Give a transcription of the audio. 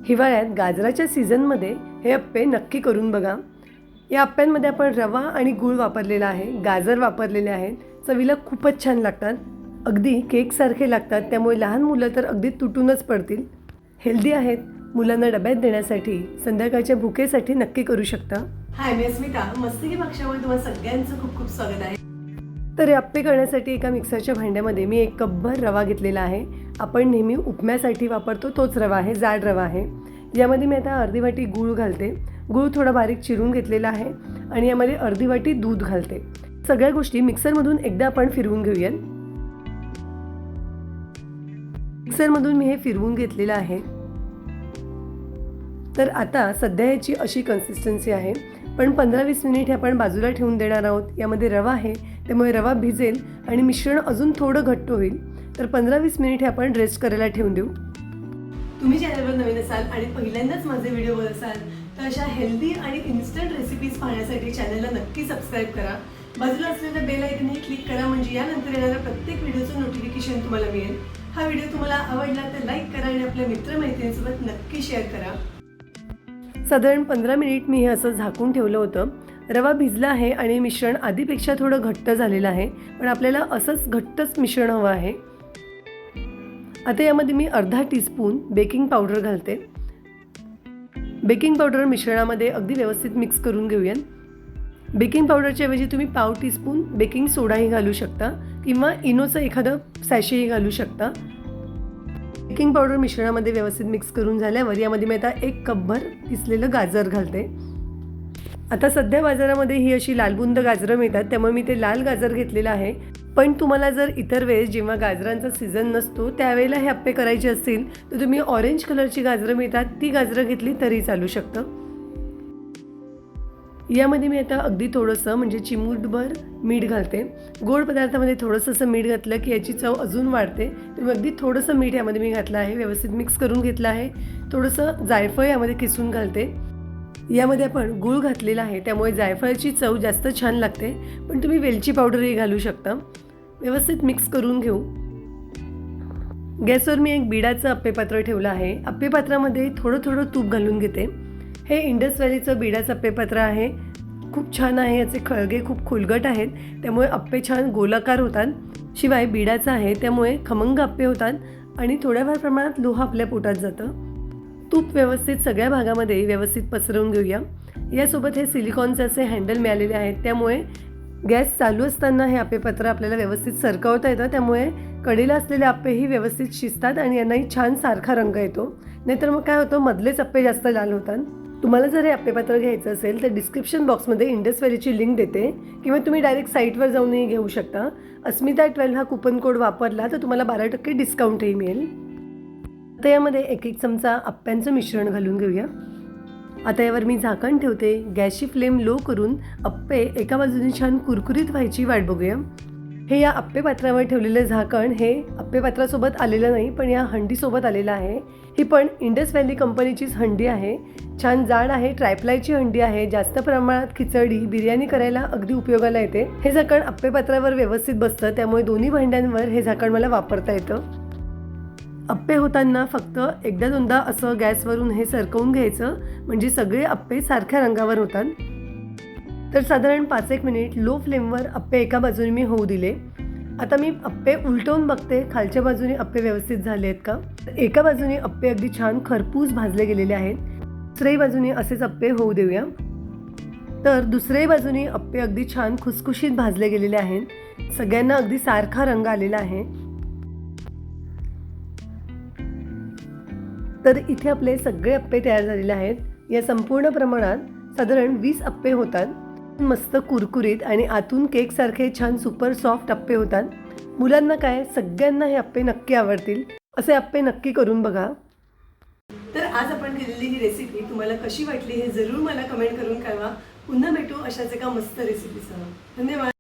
हिवाळ्यात गाजराच्या सीझनमध्ये हे अप्पे नक्की करून बघा। या अप्प्यांमध्ये आपण रवा आणि गूळ वापरलेला आहे, गाजर वापरलेले आहेत। चवीला खूपच छान लागतात, अगदी केकसारखे लागतात, त्यामुळे लहान मुलं तर अगदी तुटूनच पडतील। हेल्दी आहेत, मुलांना डब्यात देण्यासाठी, संध्याकाळच्या भुकेसाठी नक्की करू शकता। हाय, मी स्मिता, मस्तिकी पक्षामध्ये तुम्हाला सगळ्यांचं खूप खूप स्वागत आहे। तर हे अप्पे करण्यासाठी एका मिक्सरच्या भांड्यामध्ये मी 1 कपभर रवा घेतलेला आहे। आपण नेहमी उपम्यासाठी वापरतो तोच रवा आहे, जाड रवा आहे। यामध्ये मी आता अर्धी वाटी गूळ घालते। गूळ थोडा बारीक चिरून घेतलेला आहे आणि यामध्ये अर्धी वाटी दूध घालते। सगळ्या गोष्टी मिक्सरमधून एकदा आपण फिरवून घेऊया। मिक्सरमधून मी हे फिरवून घेतलेलं आहे। तर आता सध्या याची अशी कन्सिस्टन्सी आहे, पण 15-20 मिनिट हे आपण बाजूला ठेवून देणार आहोत। यामध्ये रवा आहे, त्यामुळे रवा भिजेल आणि मिश्रण अजून थोडं घट्ट होईल। तर 15-20 मिनिट हे आपण रेस्ट करायला ठेवून देऊ। तुम्ही चॅनलवर नवीन असाल आणि पहिल्यांदाच माझे व्हिडिओ बघत असाल तर अशा हेल्दी आणि इन्स्टंट रेसिपीज पाहण्यासाठी चॅनलला नक्की सबस्क्राईब करा। बाजूला असलेल्या बेल आयकॉनवर क्लिक करा, म्हणजे यानंतर येणाऱ्या प्रत्येक व्हिडिओचं नोटिफिकेशन तुम्हाला मिळेल। हा व्हिडिओ तुम्हाला आवडला तर लाईक करा आणि आपल्या मित्रमैत्रिणींसोबत नक्की शेअर करा। साधारण 15 मिनिट मी हे असं झाकून ठेवलं होतं। रवा भिजला आहे आणि मिश्रण आधीपेक्षा थोडं घट्ट झालेलं आहे, पण आपल्याला असंच घट्टच मिश्रण हवं आहे। आता यामध्ये मी अर्धा टीस्पून बेकिंग पावडर घालते। बेकिंग पावडर मिश्रणामध्ये अगदी व्यवस्थित मिक्स करून घेऊया। बेकिंग पावडरच्या ऐवजी तुम्ही पाव टीस्पून बेकिंग सोडाही घालू शकता किंवा इनोचं एखादं सॅशेही घालू शकता। बेकिंग पावडर मिश्रणामध्ये व्यवस्थित मिक्स करून झाल्यावर यामध्ये मी आता 1 कपभर किसलेलं गाजर घालते। आता सध्या बाजारामध्ये ही अशी लालबुंद गाजरं मिळतात, त्यामुळे मी ते लाल गाजर घेतलेलं आहे। पण तुम्हाला जर इतर वेळेस जेव्हा गाजरांचा सीझन नसतो त्यावेळेला हे अप्पे करायचे असतील तर तुम्ही ऑरेंज कलरची गाजरं मिळतात ती गाजरं घेतली तरी चालू शकतं। यामध्ये मी आता अगदी थोडंसं म्हणजे चिमूटभर मीठ घालते। गोड पदार्थामध्ये थोडंसं असं मीठ घातलं की याची चव अजून वाढते, त्यामुळे अगदी थोडंसं मीठ यामध्ये मी घातलं आहे। व्यवस्थित मिक्स करून घेतलं आहे। थोडंसं जायफळ यामध्ये किसून घालते। यामध्ये आपण गूळ घातलेला आहे, त्यामुळे जायफळाची चव जास्त छान लागते, पण तुम्ही वेलची पावडरही घालू शकता। व्यवस्थित मिक्स करून घेऊ। गॅसवर मी एक बिडाचं अप्पेपात्र ठेवलं आहे। अप्पेपात्रामध्ये थोडं थोडं तूप घालून घेते। हे इंडस व्हॅलीचं बिडाचं अप्पेपात्र आहे, खूप छान आहे। याचे खळगे खूप खुलगट आहेत, त्यामुळे अप्पे छान गोलाकार होतात। शिवाय बिडाचं आहे त्यामुळे खमंग अप्पे होतात आणि थोड्याफार प्रमाणात लोह आपल्या पोटात जातं। तूप व्यवस्थित सगळ्या भागामध्ये व्यवस्थित पसरवून घेऊया। यासोबत हे सिलिकॉनचे असे हँडल मिळालेले आहेत, त्यामुळे गॅस चालू असताना हे अप्पेपात्र आपल्याला व्यवस्थित सरकवता येतं, त्यामुळे कडेला असलेले अप्पेही व्यवस्थित शिजतात आणि यांनाही छान सारखा रंग येतो। नाहीतर मग काय होतं, मधलेच अप्पे जास्त लाल होतात। तुम्हाला जर हे अप्पेपात्र घ्यायचं असेल तर डिस्क्रिप्शन बॉक्समध्ये इंडस व्हॅलीची लिंक देते, किंवा तुम्ही डायरेक्ट साईटवर जाऊनही घेऊ शकता। अस्मिता12 हा कुपन कोड वापरला तर तुम्हाला 12% डिस्काउंटही मिळेल। आता यामध्ये 1-1 चमचा अप्प्यांचं मिश्रण घालून घेऊया। आता यावर मी झाकण ठेवते। गॅसची फ्लेम लो करून अप्पे एका बाजूने छान कुरकुरीत व्हायची वाट बघूया। हे या अप्पेपात्रावर ठेवलेलं झाकण हे अप्पेपात्रासोबत आलेलं नाही, पण या हंडीसोबत आलेलं आहे। ही पण इंडस व्हॅली कंपनीचीच हंडी आहे, छान जाड आहे, ट्रायप्लायची हंडी आहे। जास्त प्रमाणात खिचडी बिर्याणी करायला अगदी उपयोगाला येते। हे झाकण अप्पेपात्रावर व्यवस्थित बसतं, त्यामुळे दोन्ही भांड्यांवर हे झाकण मला वापरता येतं। अप्पे होताना फक्त एकदा दोनदा असं गॅसवरून हे सरकवून घ्यायचं, म्हणजे सगळे अप्पे सारख्या रंगावर होतात। तर साधारण 5-1 मिनिट लो फ्लेमवर अप्पे एका बाजूने मी होऊ दिले। आता मी अप्पे उलटवून बघते खालच्या बाजूने अप्पे व्यवस्थित झाले आहेत का। एका बाजूने अप्पे अगदी छान खरपूस भाजले गेलेले आहेत, दुसऱ्याही बाजूने असेच अप्पे होऊ देऊया। तर दुसऱ्याही बाजूने अप्पे अगदी छान खुसखुशीत भाजले गेलेले आहेत, सगळ्यांना अगदी सारखा रंग आलेला आहे। तर इथे आपले सगळे अप्पे तयार झालेले आहेत। या संपूर्ण प्रमाणात साधारण 20 अप्पे होतात, मस्त कुरकुरीत आणि आतून केकसारखे छान सुपर सॉफ्ट अप्पे होतात। मुलांना काय, सगळ्यांना हे अप्पे नक्की आवडतील। असे अप्पे नक्की करून बघा। तर आज आपण केलेली ही रेसिपी तुम्हाला कशी वाटली हे जरूर मला कमेंट करून कळवा। पुन्हा भेटू अशाच एका मस्त रेसिपीसह। धन्यवाद।